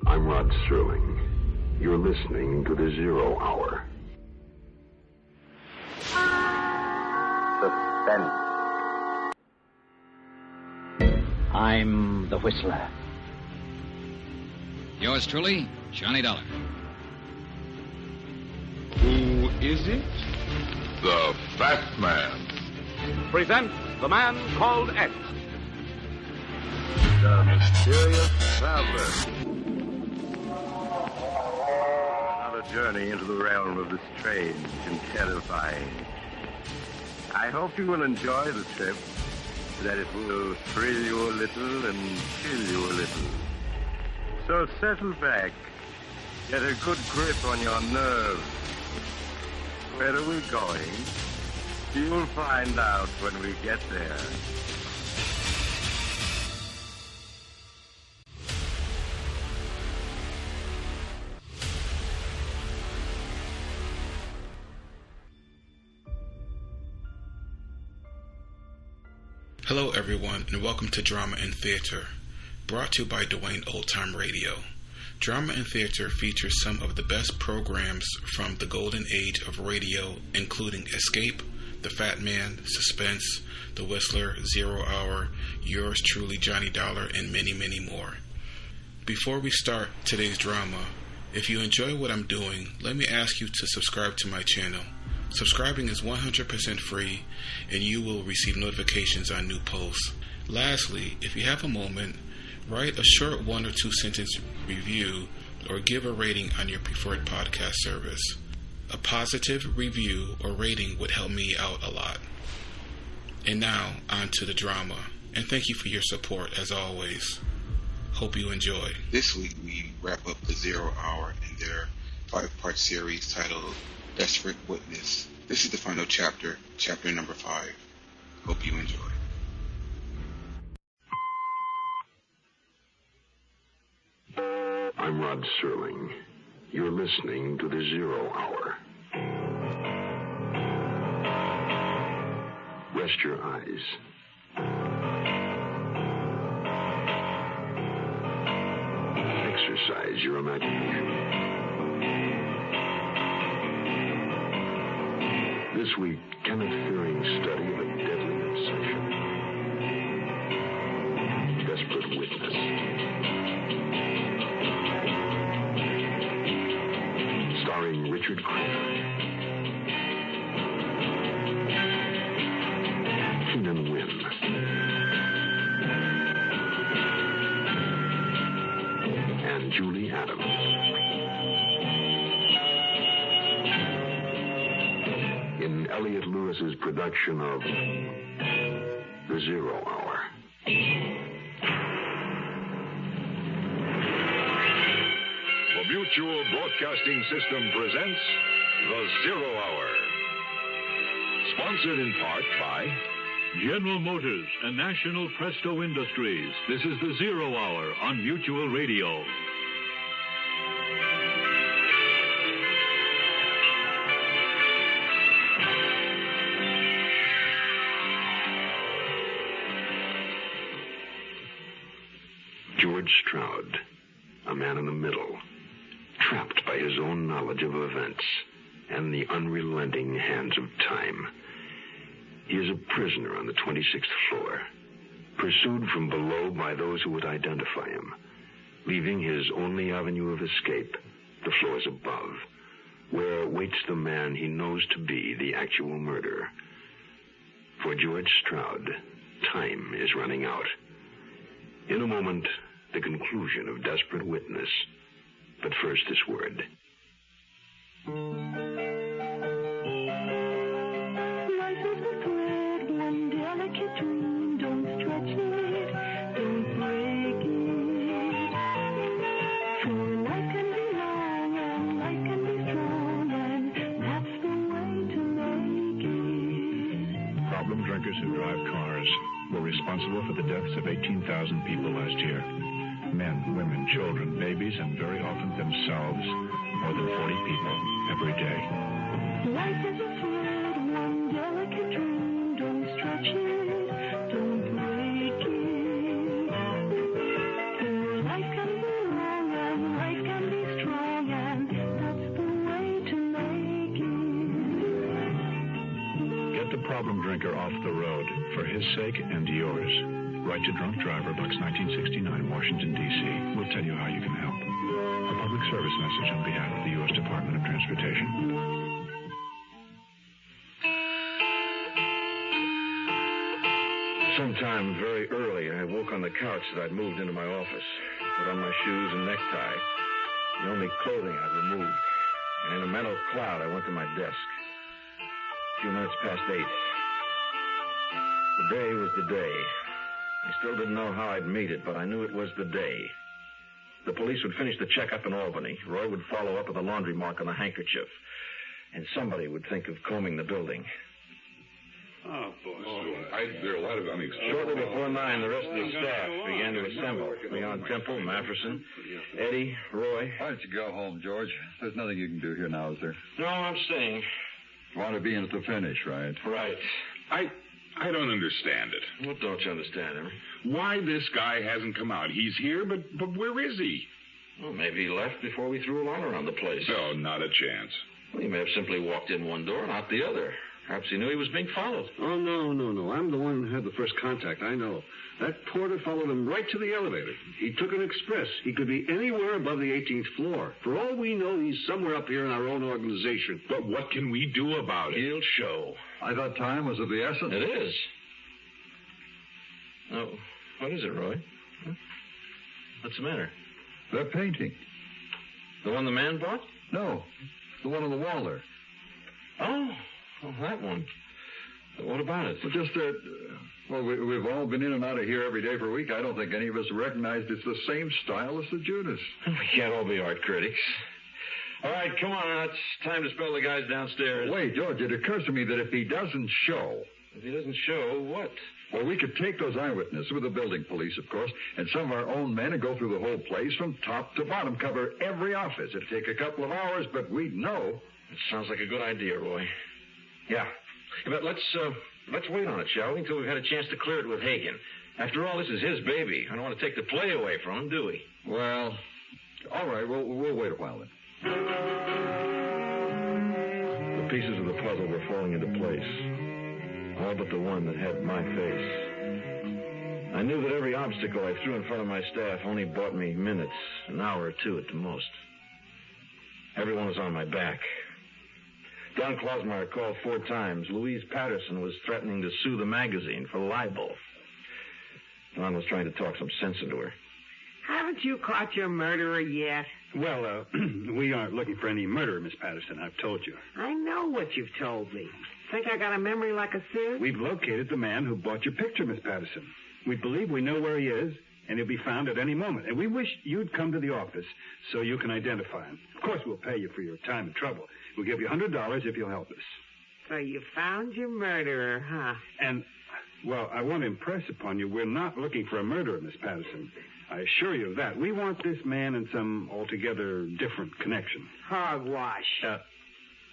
I'm Rod Serling. You're listening to the Zero Hour. Suspense. I'm the Whistler. Yours truly, Johnny Dollar. Who is it? The Fat Man. Presents The Man Called X. The Mysterious Traveler. Another journey into the realm of the strange and terrifying. I hope you will enjoy the trip, that it will thrill you a little and chill you a little. So settle back, get a good grip on your nerves. Where are we going? You'll find out when we get there. Hello everyone, and welcome to Drama and Theater, brought to you by Duane Old Time Radio. Drama and Theater features some of the best programs from the golden age of radio, including Escape, The Fat Man, Suspense, The Whistler, Zero Hour, Yours Truly, Johnny Dollar, and many, many more. Before we start today's drama, if you enjoy what I'm doing, let me ask you to subscribe to my channel. Subscribing is 100% free, and you will receive notifications on new posts. Lastly, if you have a moment, write a short 1 or 2 sentence review or give a rating on your preferred podcast service. A positive review or rating would help me out a lot. And now, on to the drama. And thank you for your support, as always. Hope you enjoy. This week, we wrap up the Zero Hour in their 5-part series titled Desperate Witness. This is the final chapter, chapter number 5. Hope you enjoy. I'm Rod Serling. You're listening to the Zero Hour. Rest your eyes. Exercise your imagination. This week, Kenneth Fearing's study of a deadly obsession. Desperate Witness. Starring Richard Crenna Keenan Wynn. And Julie Adams. In Elliot Lewis's production of The Zero Hour. The Mutual Broadcasting System presents The Zero Hour. Sponsored in part by General Motors and National Presto Industries. This is The Zero Hour on Mutual Radio. George Stroud, a man in the middle, trapped by his own knowledge of events and the unrelenting hands of time. He is a prisoner on the 26th floor, pursued from below by those who would identify him, leaving his only avenue of escape, the floors above, where waits the man he knows to be the actual murderer. For George Stroud, time is running out. In a moment, the conclusion of Desperate Witness. But first, this word. Life is a thread, one delicate dream. Don't stretch it, don't break it. For life can be long and life can be strong, and that's the way to make it. Problem drinkers who drive cars were responsible for the deaths of 18,000 people last year. Men, women, children, babies, and very often themselves. More than 40 people every day. Life is a thread, one delicate dream. Don't stretch it, don't break the problem drinker off the road for his sake and yours. Write to Drunk Driver, Box 1969, Washington, D.C. We'll tell you how you can help. A public service message on behalf of the U.S. Department of Transportation. Sometime very early, I woke on the couch that I'd moved into my office, put on my shoes and necktie, the only clothing I'd removed. And in a mental cloud, I went to my desk. A few minutes past 8. The day was the day. I still didn't know how I'd meet it, but I knew it was the day. The police would finish the checkup in Albany. Roy would follow up with a laundry mark on the handkerchief. And somebody would think of combing the building. Oh, boy. There are a lot of unexpected... Shortly before 9, the rest of the staff began to assemble. Leon Temple, Mafferson, Eddie, Roy. Why don't you go home, George? There's nothing you can do here now, is there? No, I'm staying. You want to be in at the finish, right? Right. I don't understand it. What don't you understand, Henry? Why this guy hasn't come out? He's here, but where is he? Well, maybe he left before we threw a line around the place. No, not a chance. Well, he may have simply walked in one door and out the other. Perhaps he knew he was being followed. Oh, no. I'm the one who had the first contact. I know. That porter followed him right to the elevator. He took an express. He could be anywhere above the 18th floor. For all we know, he's somewhere up here in our own organization. But what can we do about it? He'll show. I thought time was of the essence. It is. Oh, what is it, Roy? Huh? What's the matter? That painting. The one the man bought? No, the one on the wall there. Oh, that one. What about it? Well, just that, we've all been in and out of here every day for a week. I don't think any of us recognized it's the same style as the Judas. We can't all be art critics. All right, come on. Now it's time to spell the guys downstairs. Wait, George, it occurs to me that if he doesn't show... If he doesn't show, what? Well, we could take those eyewitnesses with the building police, of course, and some of our own men and go through the whole place from top to bottom, cover every office. It'd take a couple of hours, but we'd know. It sounds like a good idea, Roy. Yeah. But let's wait on it, shall we, until we've had a chance to clear it with Hagen. After all, this is his baby. I don't want to take the play away from him, do we? Well, all right. We'll wait a while then. The pieces of the puzzle were falling into place. All but the one that had my face. I knew that every obstacle I threw in front of my staff only bought me minutes, an hour or two at the most. Everyone was on my back. Don Klosmeyer called 4 times. Louise Patterson was threatening to sue the magazine for libel. Don was trying to talk some sense into her. Haven't you caught your murderer yet? Well, we aren't looking for any murderer, Miss Patterson. I've told you. I know what you've told me. Think I got a memory like a sieve? We've located the man who bought your picture, Miss Patterson. We believe we know where he is, and he'll be found at any moment. And we wish you'd come to the office so you can identify him. Of course, we'll pay you for your time and trouble. We'll give you $100 if you'll help us. So you found your murderer, huh? And, well, I want to impress upon you, we're not looking for a murderer, Miss Patterson. I assure you of that. We want this man in some altogether different connection. Hogwash.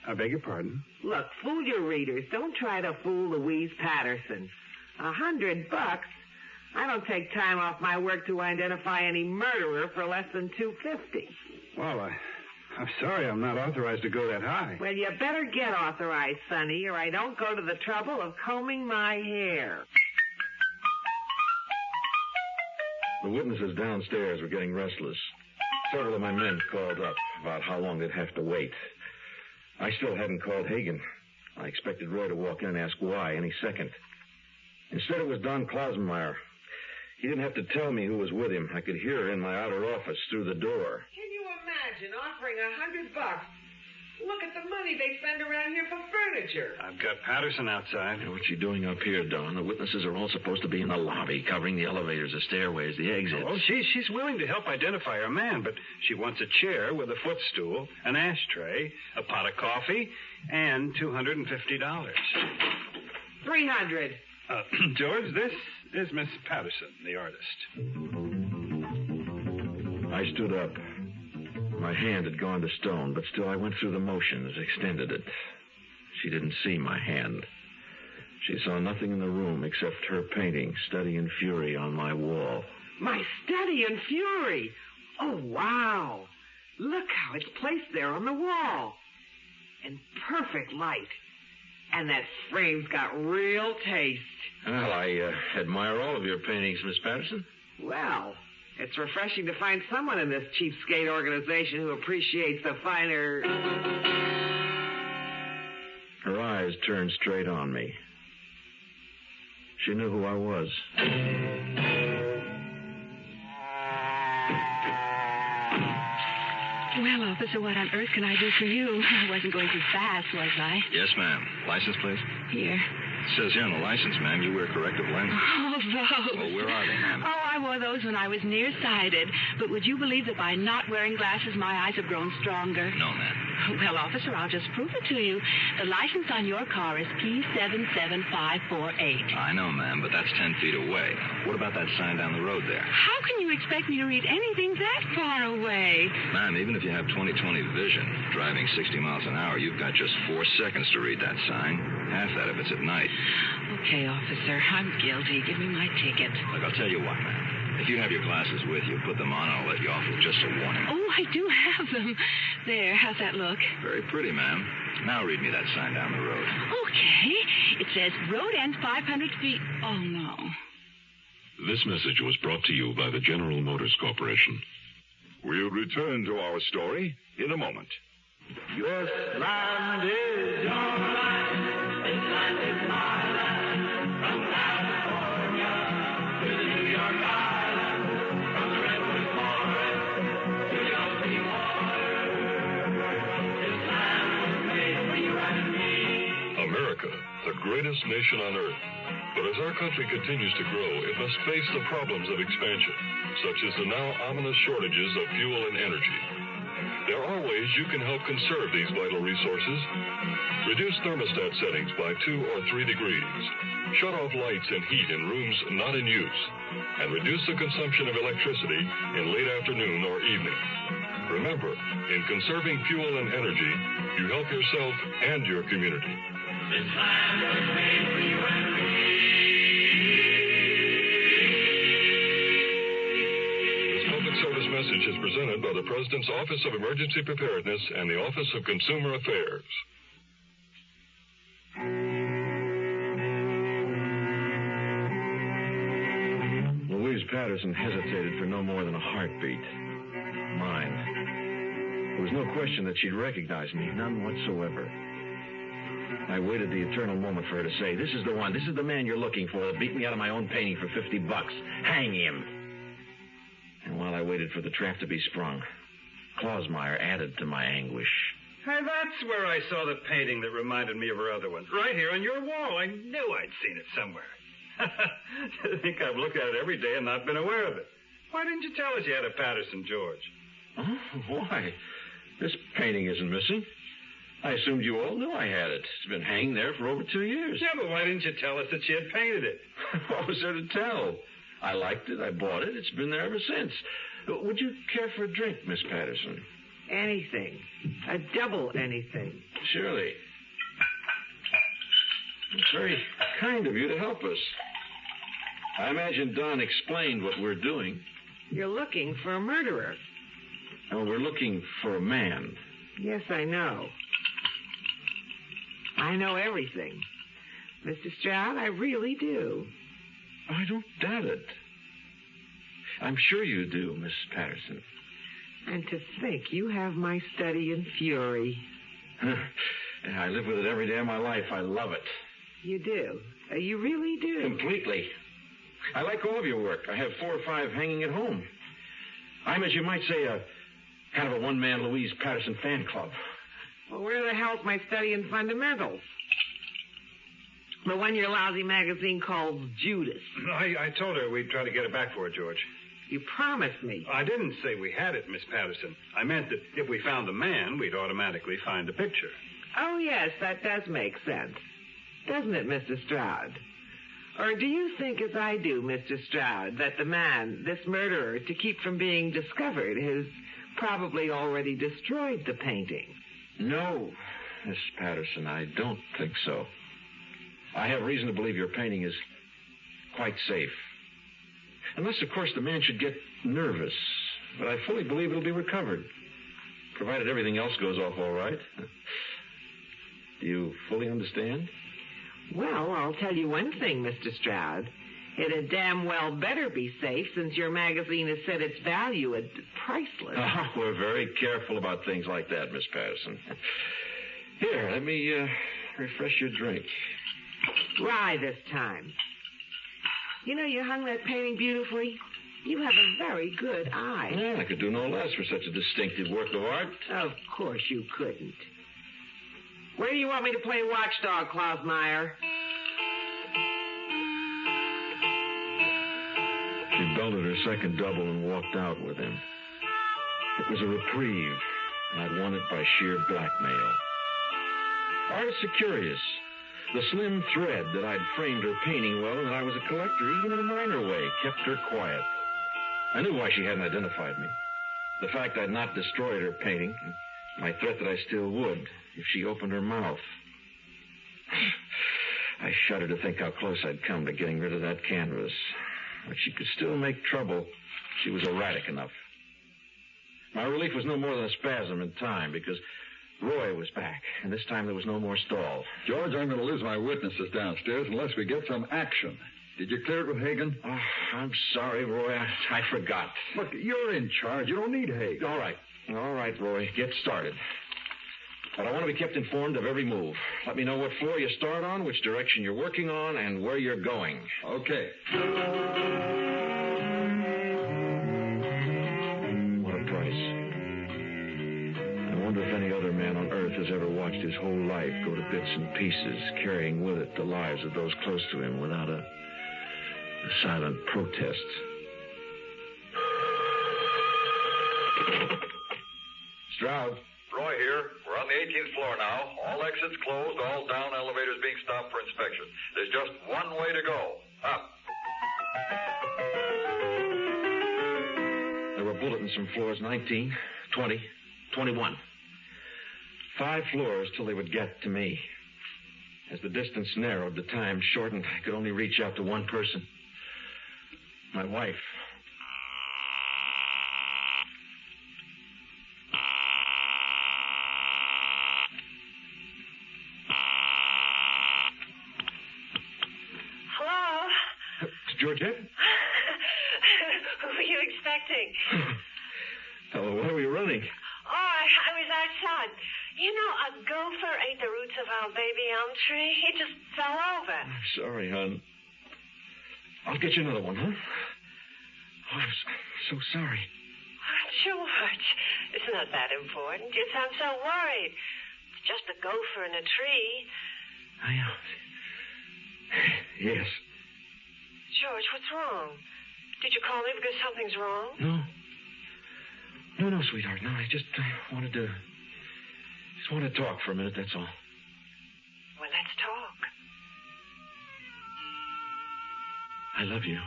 I beg your pardon? Look, fool your readers. Don't try to fool Louise Patterson. $100? I don't take time off my work to identify any murderer for less than $250. Well, I'm sorry I'm not authorized to go that high. Well, you better get authorized, Sonny, or I don't go to the trouble of combing my hair. The witnesses downstairs were getting restless. Several of my men called up about how long they'd have to wait. I still hadn't called Hagen. I expected Roy to walk in and ask why any second. Instead, it was Don Klosmeyer. He didn't have to tell me who was with him. I could hear her in my outer office through the door. Can you imagine offering $100? Look at the money they spend around here for furniture. I've got Patterson outside. What's she doing up here, Don? The witnesses are all supposed to be in the lobby, covering the elevators, the stairways, the exits. Oh, she's willing to help identify her man, but she wants a chair with a footstool, an ashtray, a pot of coffee, and $250. $300. George, this is Miss Patterson, the artist. I stood up. My hand had gone to stone, but still I went through the motions, extended it. She didn't see my hand. She saw nothing in the room except her painting, Study in Fury, on my wall. My Study in Fury? Oh, wow. Look how it's placed there on the wall. In perfect light. And that frame's got real taste. Well, I admire all of your paintings, Miss Patterson. Well, it's refreshing to find someone in this cheapskate organization who appreciates the finer... Her eyes turned straight on me. She knew who I was. Well, officer, what on earth can I do for you? I wasn't going too fast, was I? Yes, ma'am. License, please? Here. It says here on the license, ma'am, you wear corrective lenses. Oh, those. Well, where are they, ma'am? Oh, I wore those when I was nearsighted. But would you believe that by not wearing glasses, my eyes have grown stronger? No, ma'am. Well, officer, I'll just prove it to you. The license on your car is P77548. I know, ma'am, but that's 10 feet away. What about that sign down the road there? How can you expect me to read anything that far away? Ma'am, even if you have 20/20 vision, driving 60 miles an hour, you've got just 4 seconds to read that sign. Half that if it's at night. Okay, officer, I'm guilty. Give me my ticket. Look, I'll tell you what, ma'am. If you have your glasses with you, put them on, and I'll let you off with just a warning. Oh, I do have them. There, how's that look? Very pretty, ma'am. Now read me that sign down the road. Okay. It says, road ends 500 feet. Oh, no. This message was brought to you by the General Motors Corporation. We'll return to our story in a moment. Yes, land is your land. This land is my land. From California to the New York Island. From the Redwood Forest to the ocean water. This land was made for you and me. America, the greatest nation on earth. But as our country continues to grow, it must face the problems of expansion, such as the now ominous shortages of fuel and energy. There are ways you can help conserve these vital resources. Reduce thermostat settings by 2 or 3 degrees. Shut off lights and heat in rooms not in use. And reduce the consumption of electricity in late afternoon or evening. Remember, in conserving fuel and energy, you help yourself and your community. This land was made for you and me. Service message is presented by the President's Office of Emergency Preparedness and the Office of Consumer Affairs. Louise Patterson hesitated for no more than a heartbeat. Mine. There was no question that she'd recognize me, none whatsoever. I waited the eternal moment for her to say, "This is the one, this is the man you're looking for that beat me out of my own painting for $50. Hang him." And while I waited for the trap to be sprung, Clausmeyer added to my anguish. Hey, that's where I saw the painting that reminded me of her other one. Right here on your wall. I knew I'd seen it somewhere. I think I've looked at it every day and not been aware of it. Why didn't you tell us you had a Patterson, George? Oh, why? This painting isn't missing. I assumed you all knew I had it. It's been hanging there for over 2 years. Yeah, but why didn't you tell us that she had painted it? What was there to tell? I liked it. I bought it. It's been there ever since. Would you care for a drink, Miss Patterson? Anything. A double anything. Surely. It's very kind of you to help us. I imagine Don explained what we're doing. You're looking for a murderer. Oh, we're looking for a man. Yes, I know. I know everything. Mr. Stroud, I really do. I don't doubt it. I'm sure you do, Miss Patterson. And to think you have my study in fury. I live with it every day of my life. I love it. You do? You really do? Completely. I like all of your work. I have 4 or 5 hanging at home. I'm, as you might say, a kind of a one-man Louise Patterson fan club. Well, where the hell's my study in fundamentals? The one your lousy magazine calls Judas. I told her we'd try to get it back for her, George. You promised me. I didn't say we had it, Miss Patterson. I meant that if we found the man, we'd automatically find the picture. Oh, yes, that does make sense. Doesn't it, Mr. Stroud? Or do you think, as I do, Mr. Stroud, that the man, this murderer, to keep from being discovered, has probably already destroyed the painting? No, Miss Patterson, I don't think so. I have reason to believe your painting is quite safe. Unless, of course, the man should get nervous. But I fully believe it'll be recovered, provided everything else goes off all right. Do you fully understand? Well, I'll tell you one thing, Mr. Stroud. It had damn well better be safe since your magazine has set its value at priceless. Oh, we're very careful about things like that, Miss Patterson. Here, let me refresh your drink. Rye this time. You know, you hung that painting beautifully. You have a very good eye. Yeah, I could do no less for such a distinctive work of art. Of course you couldn't. Where do you want me to play watchdog, Klausmeyer? She belted her second double and walked out with him. It was a reprieve, and I'd won it by sheer blackmail. Artists are curious. The slim thread that I'd framed her painting well and that I was a collector, even in a minor way, kept her quiet. I knew why she hadn't identified me. The fact I'd not destroyed her painting, my threat that I still would if she opened her mouth. I shudder to think how close I'd come to getting rid of that canvas. But she could still make trouble. She was erratic enough. My relief was no more than a spasm in time, because Roy was back, and this time there was no more stall. George, I'm going to lose my witnesses downstairs unless we get some action. Did you clear it with Hagen? Oh, I'm sorry, Roy. I forgot. Look, you're in charge. You don't need Hagen. All right, Roy. Get started. But I want to be kept informed of every move. Let me know what floor you start on, which direction you're working on, and where you're going. Okay. What a price. I wonder if any other man on Earth has ever watched his whole life go to bits and pieces, carrying with it the lives of those close to him without a silent protest. Stroud. Roy here. We're on the 18th floor now. All exits closed, all down elevators being stopped for inspection. There's just one way to go. Up. There were bulletins from floors 19, 20, 21. 5 floors till they would get to me. As the distance narrowed, the time shortened. I could only reach out to one person. My wife. Georgette? Who were you expecting? Hello, why are we running? Oh, I was outside. You know, a gopher ate the roots of our baby elm tree. He just fell over. I'm sorry, hon. I'll get you another one, huh? Oh, I'm so sorry. George, it's not that important. You sound so worried. It's just a gopher in a tree. Yes. George, what's wrong? Did you call me because something's wrong? No, sweetheart. No, I wanted to talk for a minute, that's all. Well, let's talk. I love you.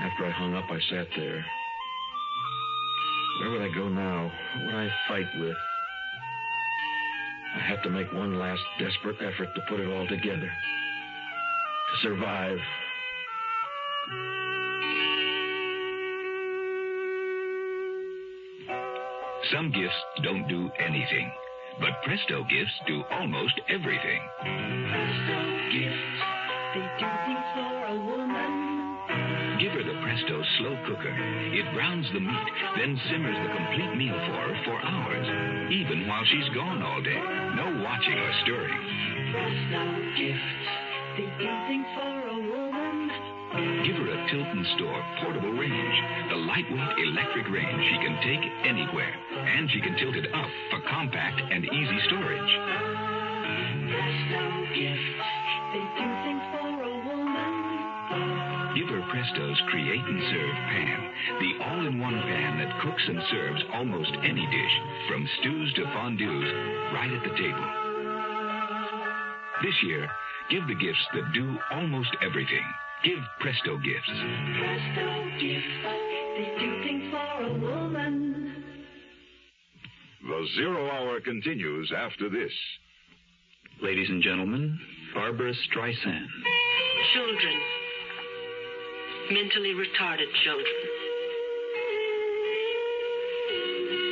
After I hung up, I sat there. Where would I go now? What would I fight with? I had to make one last desperate effort to put it all together. To survive. Some gifts don't do anything, but Presto gifts do almost everything. Presto gifts, they do things for a woman. Give her the Presto slow cooker. It browns the meat, then simmers the complete meal for her for hours, even while she's gone all day. No watching or stirring. Presto gifts, they do things for a woman. Give her a Tilton Store portable range, the lightweight electric range she can take anywhere, and she can tilt it up for compact and easy storage. Presto gifts, they do things for a woman. Give her Presto's Create and Serve pan, the all-in-one pan that cooks and serves almost any dish, from stews to fondues, right at the table. This year, give the gifts that do almost everything. Give Presto gifts. Presto gifts, they do things for a woman. The Zero Hour continues after this. Ladies and gentlemen, Barbara Streisand. Children. Mentally retarded children.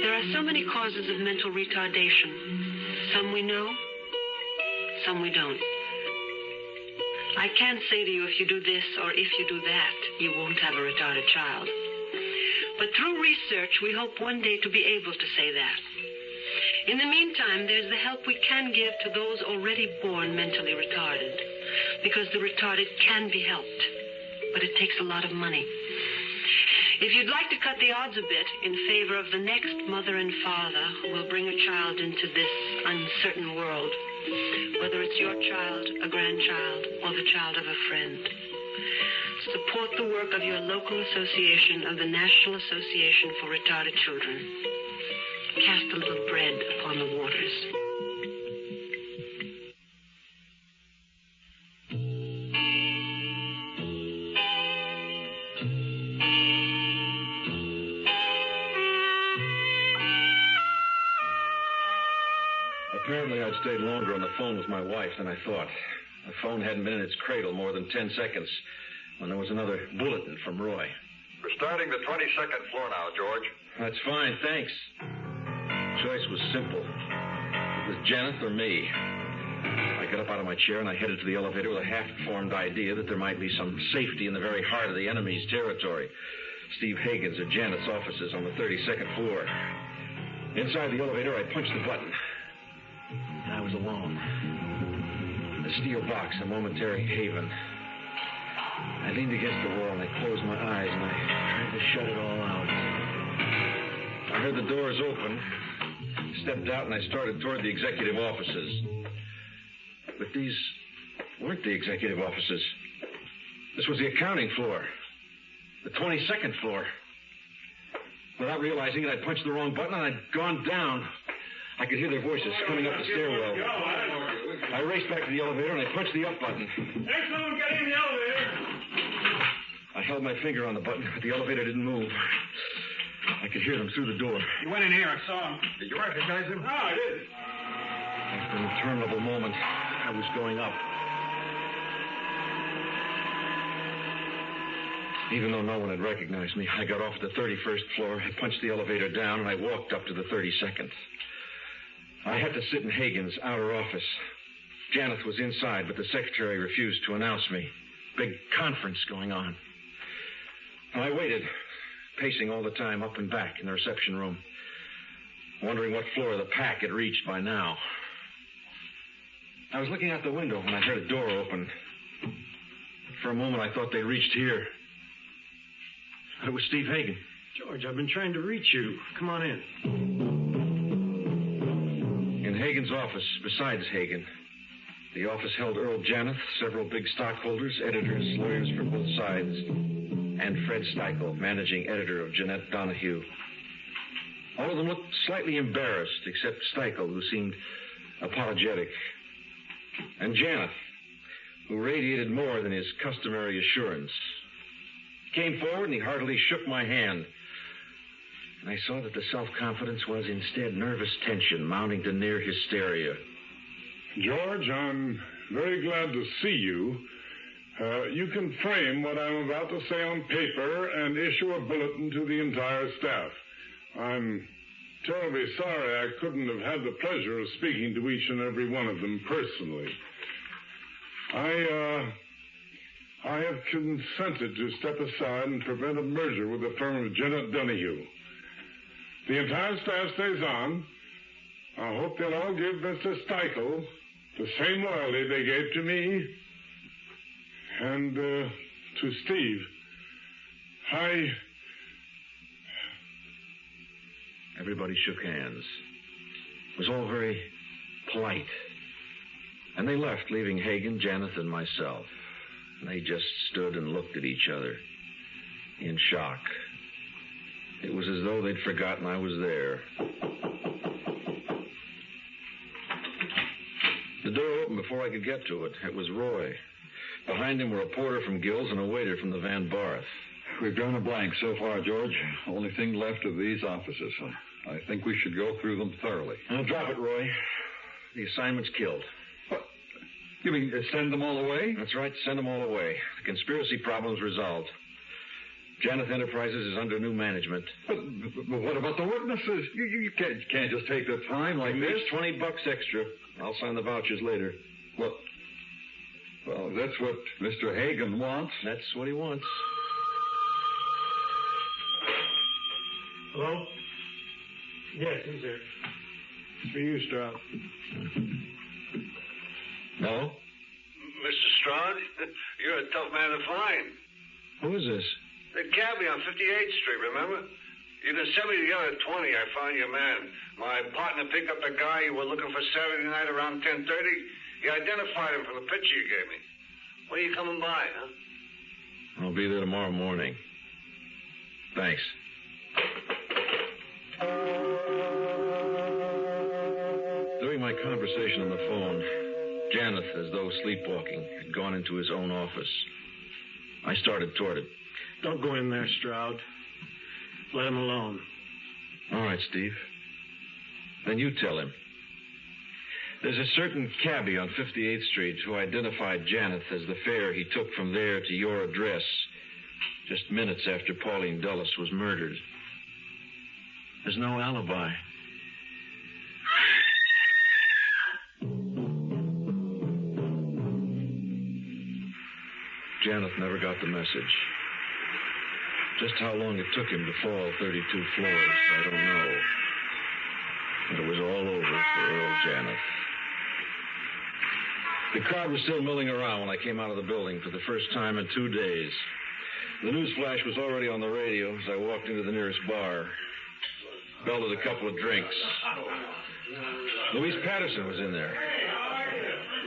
There are so many causes of mental retardation. Some we know, some we don't. I can't say to you if you do this or if you do that, you won't have a retarded child. But through research, we hope one day to be able to say that. In the meantime, there's the help we can give to those already born mentally retarded, because the retarded can be helped, but it takes a lot of money. If you'd like to cut the odds a bit in favor of the next mother and father who will bring a child into this uncertain world, whether it's your child, a grandchild, or the child of a friend, support the work of your local association of the National Association for Retarded Children. Cast a little bread upon the waters. Apparently, I'd stayed longer on the phone with my wife than I thought. The phone hadn't been in its cradle more than 10 seconds when there was another bulletin from Roy. We're starting the 22nd floor now, George. That's fine, thanks. The choice was simple. It was Janet or me. I got up out of my chair and I headed to the elevator with a half-formed idea that there might be some safety in the very heart of the enemy's territory. Steve Hagen's or Janet's offices on the 32nd floor. Inside the elevator, I punched the button. I was alone. The steel box, a momentary haven. I leaned against the wall and I closed my eyes and I tried to shut it all out. I heard the doors open, stepped out, and I started toward the executive offices. But these weren't the executive offices. This was the accounting floor, the 22nd floor. Without realizing it, I'd punched the wrong button and I'd gone down. I could hear their voices coming up the stairwell. I raced back to the elevator and I punched the up button. Hey, someone get in the elevator. I held my finger on the button, but the elevator didn't move. I could hear them through the door. He went in here. I saw him. Did you recognize him? No, I didn't. After an interminable moment, I was going up. Even though no one had recognized me, I got off at the 31st floor, I punched the elevator down, and I walked up to the 32nd. I had to sit in Hagen's outer office. Janet was inside, but the secretary refused to announce me. Big conference going on. I waited, pacing all the time up and back in the reception room, wondering what floor the pack had reached by now. I was looking out the window when I heard a door open. For a moment, I thought they reached here. It was Steve Hagen. George, I've been trying to reach you. Come on in. In Hagen's office, besides Hagen, the office held Earl Janeth, several big stockholders, editors, lawyers for both sides, and Fred Steichel, managing editor of Jeanette Donahue. All of them looked slightly embarrassed, except Steichel, who seemed apologetic, and Janeth, who radiated more than his customary assurance. He came forward and he heartily shook my hand. And I saw that the self-confidence was instead nervous tension mounting to near hysteria. George, I'm very glad to see you. You can frame what I'm about to say on paper and issue a bulletin to the entire staff. I'm terribly sorry I couldn't have had the pleasure of speaking to each and every one of them personally. I have consented to step aside and prevent a merger with the firm of Jeanette Donahue. The entire staff stays on. I hope they'll all give Mr. Steichel the same loyalty they gave to me and to Steve. Everybody shook hands. It was all very polite. And they left, leaving Hagen, Janeth, and myself. And they just stood and looked at each other in shock. It was as though they'd forgotten I was there. The door opened before I could get to it. It was Roy. Behind him were a porter from Gill's and a waiter from the Van Barth. We've drawn a blank so far, George. Only thing left are these offices. I think we should go through them thoroughly. Now, drop it, Roy. The assignment's killed. What? You mean send them all away? That's right, send them all away. The conspiracy problem's resolved. Janeth Enterprises is under new management. But what about the witnesses? You can't just take the time like this. $20 extra. I'll sign the vouchers later. What? Well, that's what Mr. Hagen wants. That's what he wants. Hello? Yes, who's there? It's for you, Stroud. No? Mr. Stroud, you're a tough man to find. Who is this? The cabbie on 58th Street, remember? You can send me together at 20. I found your man. My partner picked up the guy you were looking for Saturday night around 10:30. He identified him from the picture you gave me. When are you coming by, huh? I'll be there tomorrow morning. Thanks. During my conversation on the phone, Janeth, as though sleepwalking, had gone into his own office. I started toward it. Don't go in there, Stroud. Let him alone. All right, Steve. Then you tell him. There's a certain cabbie on 58th Street who identified Janeth as the fare he took from there to your address just minutes after Pauline Dulles was murdered. There's no alibi. Janeth never got the message. Just how long it took him to fall 32 floors, I don't know. But it was all over for Earl Janeth. The crowd was still milling around when I came out of the building for the first time in 2 days. The news flash was already on the radio as I walked into the nearest bar. Belted a couple of drinks. Louise Patterson was in there.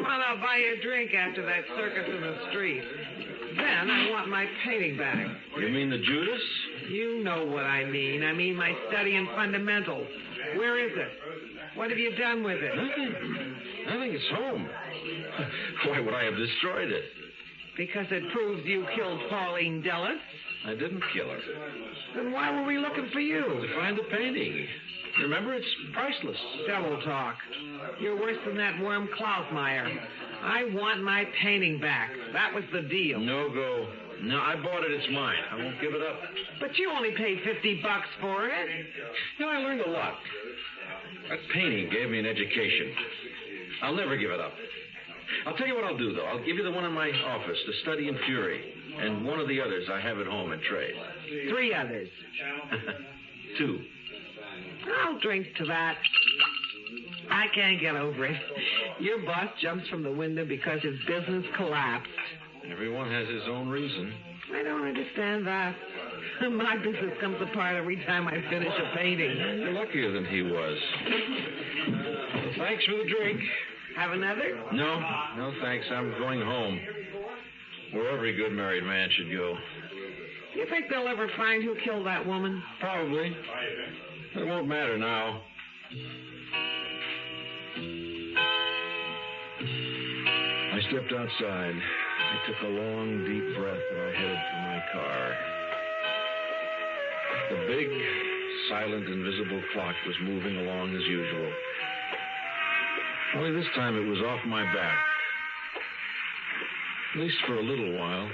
Well, I'll buy you a drink after that circus in the street. Then I want my painting back. You mean the Judas? You know what I mean. I mean my study in fundamentals. Where is it? What have you done with it? Nothing. It's home. Why would I have destroyed it? Because it proves you killed Pauline Dulles. I didn't kill her. Then why were we looking for you? To find the painting. Remember, it's priceless. Double talk. You're worse than that worm Klausmeyer. I want my painting back. That was the deal. No go. No, I bought it. It's mine. I won't give it up. But you only paid $50 for it. You know, I learned a lot. That painting gave me an education. I'll never give it up. I'll tell you what I'll do, though. I'll give you the one in my office, the Study in Fury, and one of the others I have at home in trade. 3 others. 2. I'll drink to that. I can't get over it. Your boss jumps from the window because his business collapsed. Everyone has his own reason. I don't understand that. My business comes apart every time I finish a painting. You're luckier than he was. Well, thanks for the drink. Have another? No, thanks. I'm going home. Where every good married man should go. You think they'll ever find who killed that woman? Probably. It won't matter now. I stepped outside. I took a long, deep breath, and I headed for my car. The big, silent, invisible clock was moving along as usual. Only this time it was off my back. At least for a little while.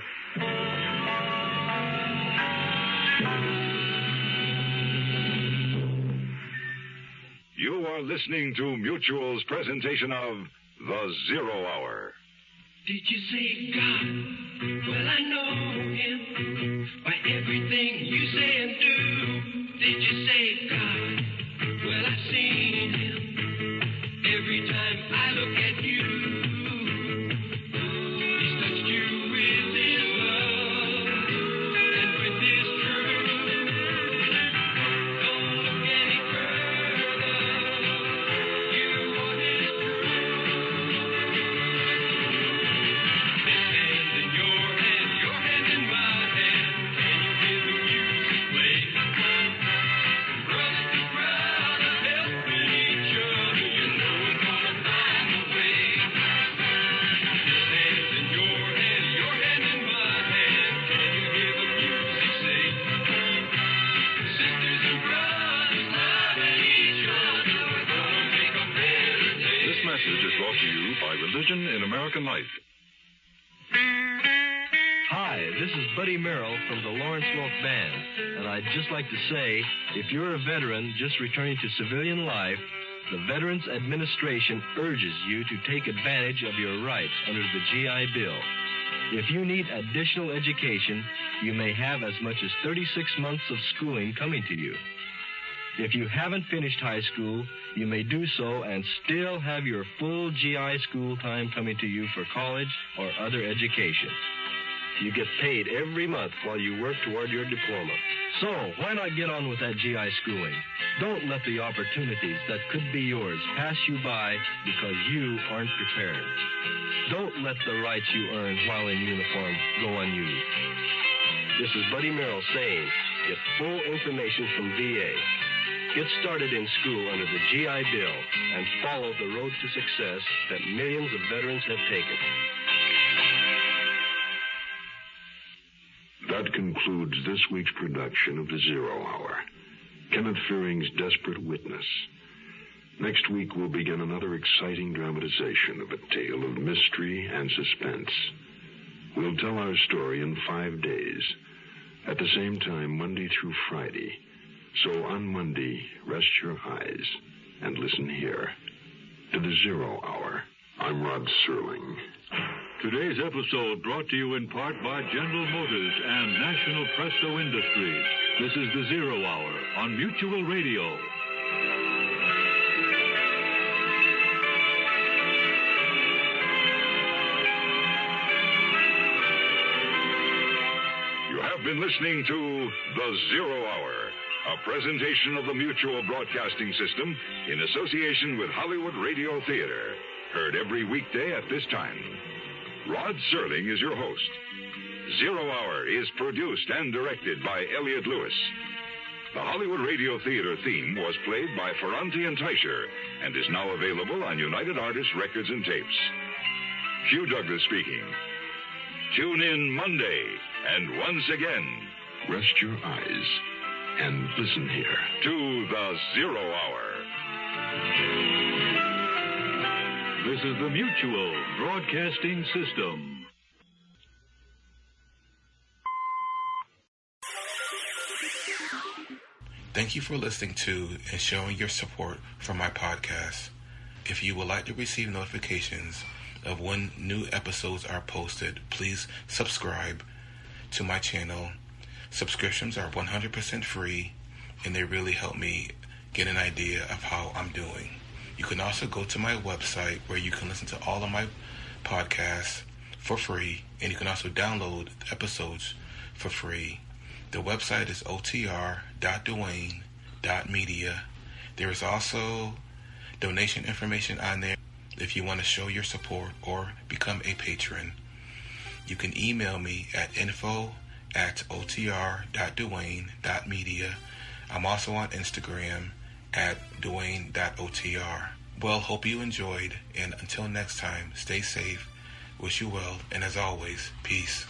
You are listening to Mutual's presentation of The Zero Hour. Did you say God? Well, I know him by everything you say and do. Did you say God? Well, I've seen him every time I look at you. He's touched you with his love and with his truth. Don't look any further. You want his proof. This hand in your hand in my hand. Can you hear the music play? Brother to brother, helping each other. You know we're gonna find a way. This hand in your hand in my hand. Can you hear the music say? Sisters and brothers, loving each other. We're gonna make a better day. This message is brought to you by Religion in American Life. Hi, Hi, this is Buddy Merrill from the Lawrence Welk Band, and I'd just like to say, if you're a veteran just returning to civilian life, the Veterans Administration urges you to take advantage of your rights under the GI Bill. If you need additional education, you may have as much as 36 months of schooling coming to you. If you haven't finished high school, you may do so and still have your full GI school time coming to you for college or other education. You get paid every month while you work toward your diploma. So, why not get on with that GI schooling? Don't let the opportunities that could be yours pass you by because you aren't prepared. Don't let the rights you earn while in uniform go unused. This is Buddy Merrill saying, get full information from VA. Get started in school under the GI Bill and follow the road to success that millions of veterans have taken. That concludes this week's production of The Zero Hour, Kenneth Fearing's Desperate Witness. Next week, we'll begin another exciting dramatization of a tale of mystery and suspense. We'll tell our story in 5 days, at the same time, Monday through Friday. So on Monday, rest your eyes and listen here to The Zero Hour. I'm Rod Serling. Today's episode brought to you in part by General Motors and National Presto Industries. This is The Zero Hour on Mutual Radio. You have been listening to The Zero Hour, a presentation of the Mutual Broadcasting System in association with Hollywood Radio Theater. Heard every weekday at this time. Rod Serling is your host. Zero Hour is produced and directed by Elliot Lewis. The Hollywood Radio Theater theme was played by Ferranti and Teicher and is now available on United Artists Records and Tapes. Hugh Douglas speaking. Tune in Monday, and once again, rest your eyes and listen here to The Zero Hour. This is the Mutual Broadcasting System. Thank you for listening to and showing your support for my podcast. If you would like to receive notifications of when new episodes are posted, please subscribe to my channel. Subscriptions are 100% free, and they really help me get an idea of how I'm doing. You can also go to my website where you can listen to all of my podcasts for free, and you can also download episodes for free. The website is otr.duane.media. There is also donation information on there if you want to show your support or become a patron. You can email me at info@otr.duane.media. I'm also on Instagram at duane.otr. Well, hope you enjoyed, and until next time, stay safe, wish you well, and as always, peace.